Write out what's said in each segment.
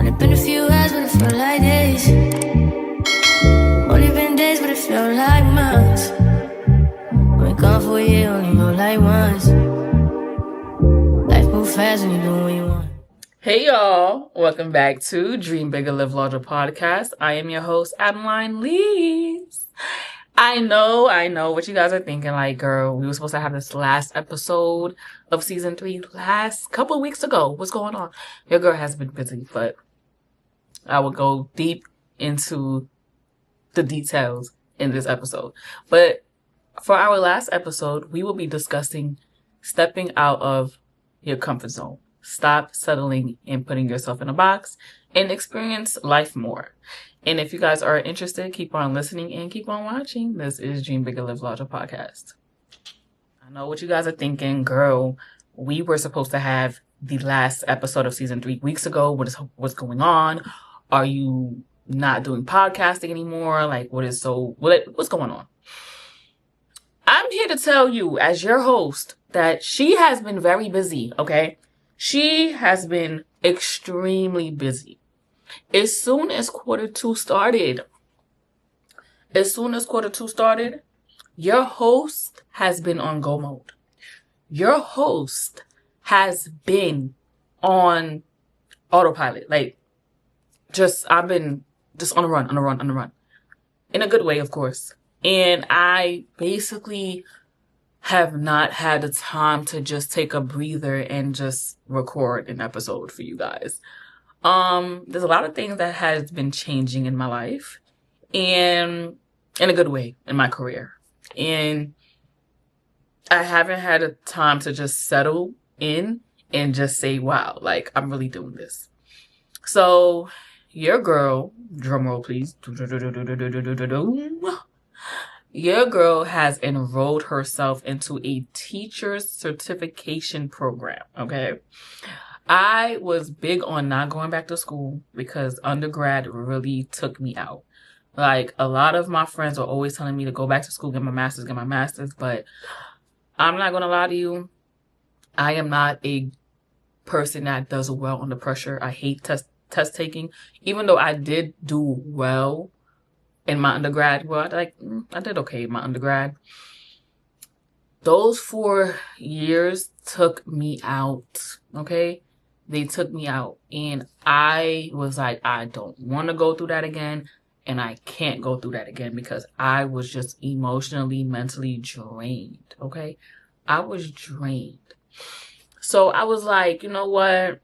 Only been a few hours, but it felt like days. Only been days, but it felt like months. We gone for a year, only know like once. Life move fast when you do what you want. Hey y'all, welcome back to Dream Bigger, Live Larger podcast. I am your host, Adeline Lees. I know what you guys are thinking, like, girl, we were supposed to have this last episode of season 3 last couple of weeks ago. What's going on? Your girl has been busy, but I will go deep into the details in this episode. But for our last episode, we will be discussing stepping out of your comfort zone. Stop settling and putting yourself in a box and experience life more. And if you guys are interested, keep on listening and keep on watching. This is Dream Bigger, Live Larger podcast. I know what you guys are thinking, girl. We were supposed to have the last episode of season 3 weeks ago. What's going on? Are you not doing podcasting anymore? Like, what's going on? I'm here to tell you, as your host, that she has been very busy, okay? She has been extremely busy. As soon as quarter two started, your host has been on go mode. Your host has been on autopilot. Like, I've been just on a run. In a good way, of course. And I basically have not had the time to just take a breather and just record an episode for you guys. There's a lot of things that has been changing in my life and in a good way in my career. And I haven't had a time to just settle in and just say, wow, like, I'm really doing this. So your girl, drumroll please, your girl has enrolled herself into a teacher's certification program, okay? I was big on not going back to school because undergrad really took me out. Like, a lot of my friends were always telling me to go back to school, get my master's, but I'm not going to lie to you. I am not a person that does well under pressure. I hate test taking, even though I did do well in my undergrad. Well, I did okay in my undergrad. Those 4 years took me out, okay? They took me out. And I was like, I don't want to go through that again. And I can't go through that again because I was just emotionally, mentally drained, okay? I was drained. So I was like, you know what?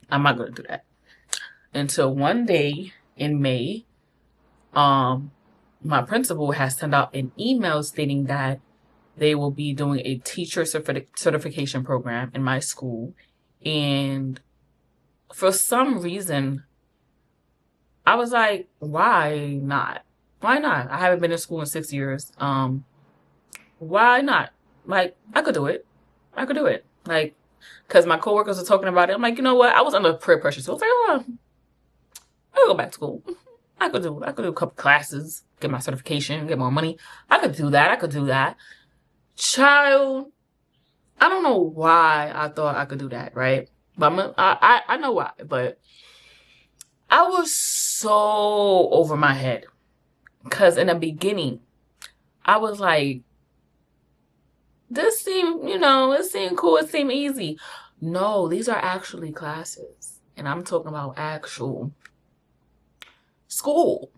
I'm not going to do that. Until one day in May, my principal has sent out an email stating that they will be doing a teacher certification program in my school. And for some reason, I was like, why not? Why not? I haven't been in school in 6 years. Why not? Like, I could do it. Like, because my coworkers are talking about it. I'm like, you know what? I was under peer pressure. So I was like, oh, I'll go back to school. I could do a couple classes, get my certification, get more money. I could do that. Child, I don't know why I thought I could do that, right? But I know why. But I was so over my head. Because in the beginning, I was like, this seemed cool. It seemed easy. No, these are actually classes. And I'm talking about actual school.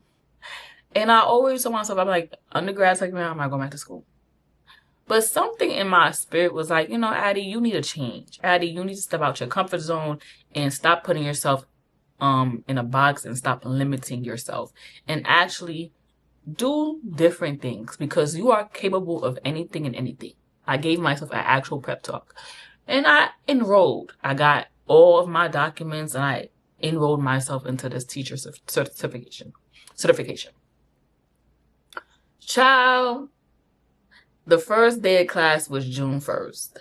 And I always told myself, I'm like, undergrad's like, man, I'm not going back to school. But something in my spirit was like, Addie, you need a change. Addie, you need to step out your comfort zone and stop putting yourself in a box and stop limiting yourself and actually do different things because you are capable of anything and anything. I gave myself an actual prep talk and I enrolled. I got all of my documents and I enrolled myself into this teacher certification. Child, the first day of class was June 1st.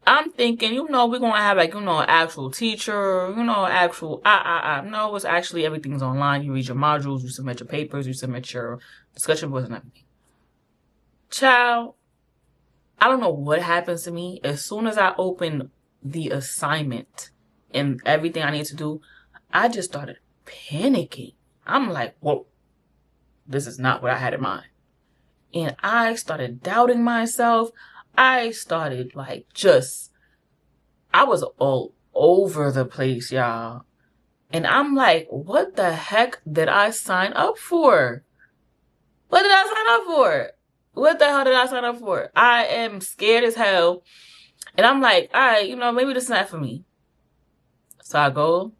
I'm thinking, we're going to have an actual teacher, No, it's actually everything's online. You read your modules, you submit your papers, you submit your discussion boards and everything. Child, I don't know what happens to me. As soon as I open the assignment and everything I need to do, I just started panicking. I'm like, whoa, this is not what I had in mind. And I started doubting myself. I started I was all over the place, y'all. And I'm like, what the heck did I sign up for? What did I sign up for? What the hell did I sign up for? I am scared as hell. And I'm like, all right, maybe this is not for me. So I go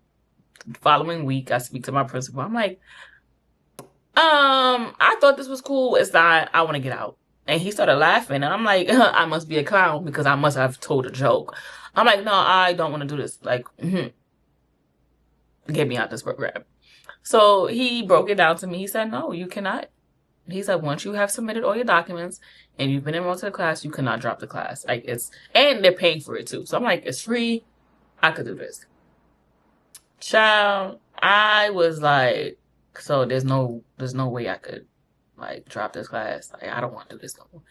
the following week, I speak to my principal. I'm like, I thought this was cool. It's not, I want to get out. And he started laughing. And I'm like, I must be a clown because I must have told a joke. I'm like, no, I don't want to do this. Like, get me out this program. So he broke it down to me. He said, no, you cannot. He said, once you have submitted all your documents and you've been enrolled to the class, you cannot drop the class. Like, and they're paying for it too. So I'm like, it's free. I could do this. Child, I was like, so there's no way I could like drop this class. Like, I don't want to do this no more.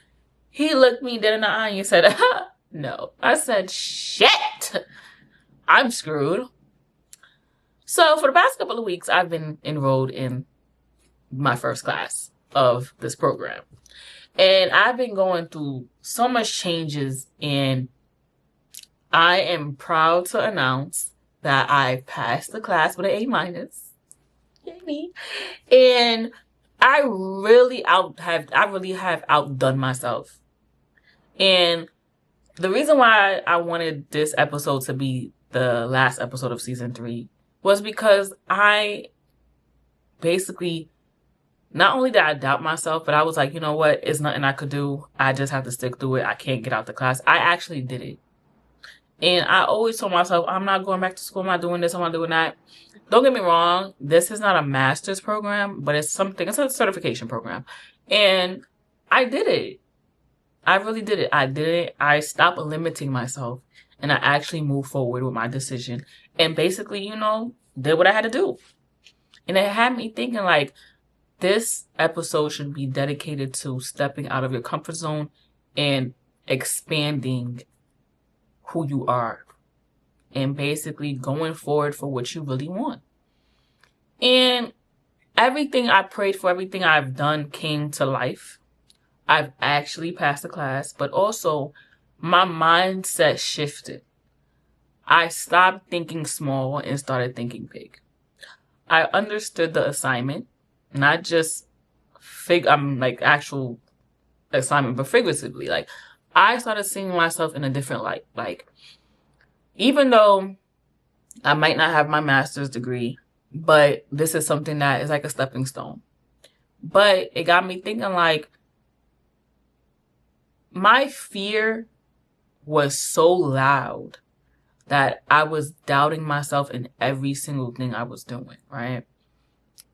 He looked me dead in the eye and said, no. I said, shit, I'm screwed. So for the past couple of weeks, I've been enrolled in my first class of this program. And I've been going through so much changes, and I am proud to announce that I passed the class with an A-. Yay me. And I really have outdone myself. And the reason why I wanted this episode to be the last episode of season 3 was because I basically, not only did I doubt myself, but I was like, you know what? It's nothing I could do. I just have to stick through it. I can't get out the class. I actually did it. And I always told myself, I'm not going back to school. I'm not doing this. I'm not doing that. Don't get me wrong. This is not a master's program, but it's a certification program. And I did it. I really did it. I did it. I stopped limiting myself, and I actually moved forward with my decision and basically, did what I had to do. And it had me thinking like, this episode should be dedicated to stepping out of your comfort zone and expanding who you are and basically going forward for what you really want. And everything I prayed for, everything I've done came to life. I've actually passed the class, but also my mindset shifted. I stopped thinking small and started thinking big. I understood the assignment, not just actual assignment, but figuratively. Like, I started seeing myself in a different light. Like, even though I might not have my master's degree, but this is something that is like a stepping stone. But it got me thinking like, my fear was so loud that I was doubting myself in every single thing I was doing, right?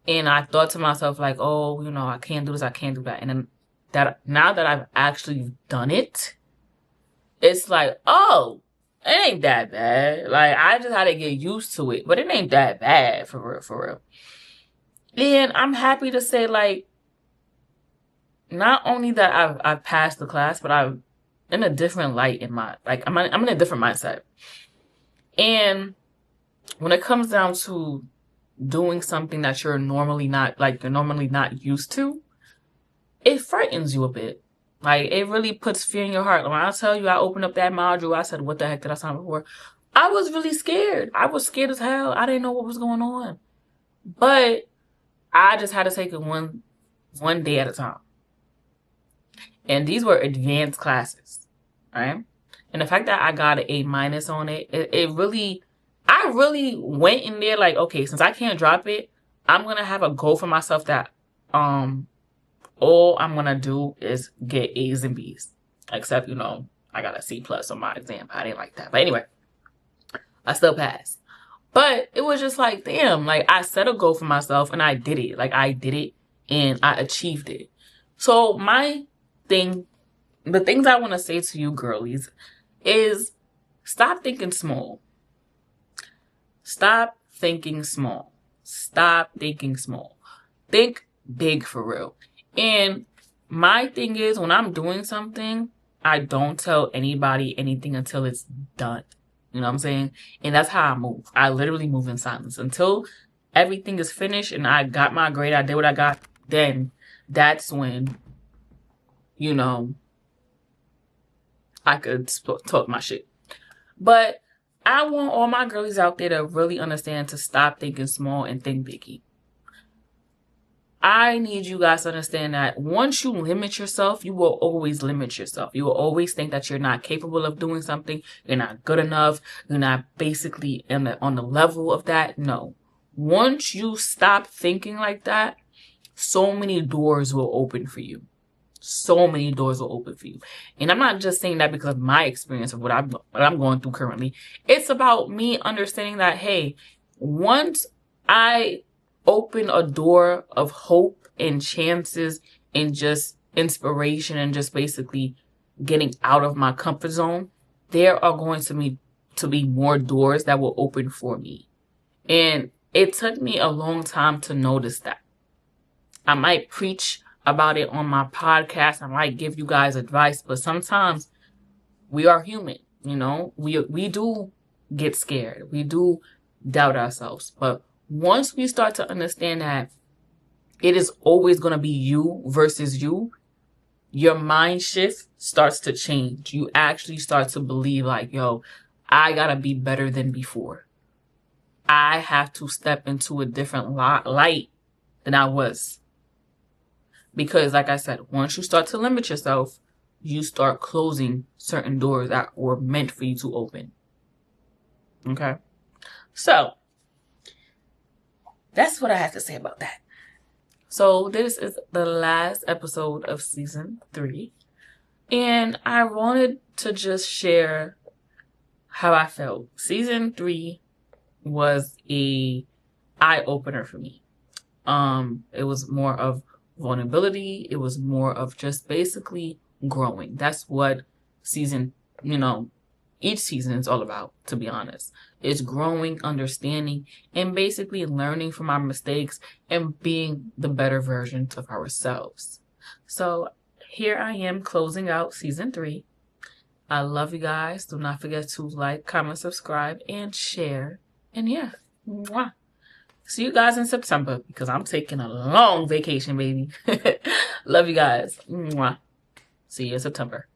And I thought to myself like, oh, I can't do this, I can't do that. And then now that I've actually done it, it's like, oh, it ain't that bad. Like, I just had to get used to it, but it ain't that bad for real. And I'm happy to say, like, not only that I've passed the class, but I'm in a different light I'm in a different mindset. And when it comes down to doing something that you're normally not used to, it frightens you a bit. Like, it really puts fear in your heart. When I tell you I opened up that module, I said, what the heck did I sign up for? I was really scared. I was scared as hell. I didn't know what was going on. But I just had to take it one day at a time. And these were advanced classes, right? And the fact that I got an A- on it, I really went in there like, okay, since I can't drop it, I'm going to have a goal for myself that all I'm going to do is get A's and B's. Except, I got a C+ on my exam. I didn't like that. But anyway, I still passed. But it was just like, damn, like, I set a goal for myself and I did it. Like, I did it and I achieved it. So the things I want to say to you girlies is stop thinking small. Stop thinking small. Stop thinking small. Think big for real. And my thing is, when I'm doing something, I don't tell anybody anything until it's done. You know what I'm saying? And that's how I move. I literally move in silence until everything is finished and I got my grade. I did what I got. Then that's when, you know, I could talk my shit. But I want all my girlies out there to really understand to stop thinking small and think biggie. I need you guys to understand that once you limit yourself, you will always limit yourself. You will always think that you're not capable of doing something. You're not good enough. You're not basically on the level of that. No. Once you stop thinking like that, so many doors will open for you. So many doors will open for you. And I'm not just saying that because of my experience of what I'm going through currently. It's about me understanding that, hey, once I open a door of hope and chances and just inspiration and just basically getting out of my comfort zone, there are going to be more doors that will open for me. And it took me a long time to notice that. I might preach about it on my podcast. I might give you guys advice, but sometimes we are human, you know? We do get scared. We do doubt ourselves. But once we start to understand that it is always going to be you versus you, your mind shift starts to change. You actually start to believe like, yo, I got to be better than before. I have to step into a different light than I was. Because like I said, once you start to limit yourself, you start closing certain doors that were meant for you to open. Okay? So, that's what I have to say about that. So, this is the last episode of season 3. And I wanted to just share how I felt. Season 3 was a eye-opener for me. It was more of vulnerability. It was more of just basically growing. That's what season, each season is all about, to be honest. It's growing, understanding, and basically learning from our mistakes and being the better versions of ourselves. So here I am closing out season 3. I love you guys. Do not forget to like, comment, subscribe, and share. And yeah, mwah. See you guys in September because I'm taking a long vacation, baby. Love you guys. Mwah. See you in September.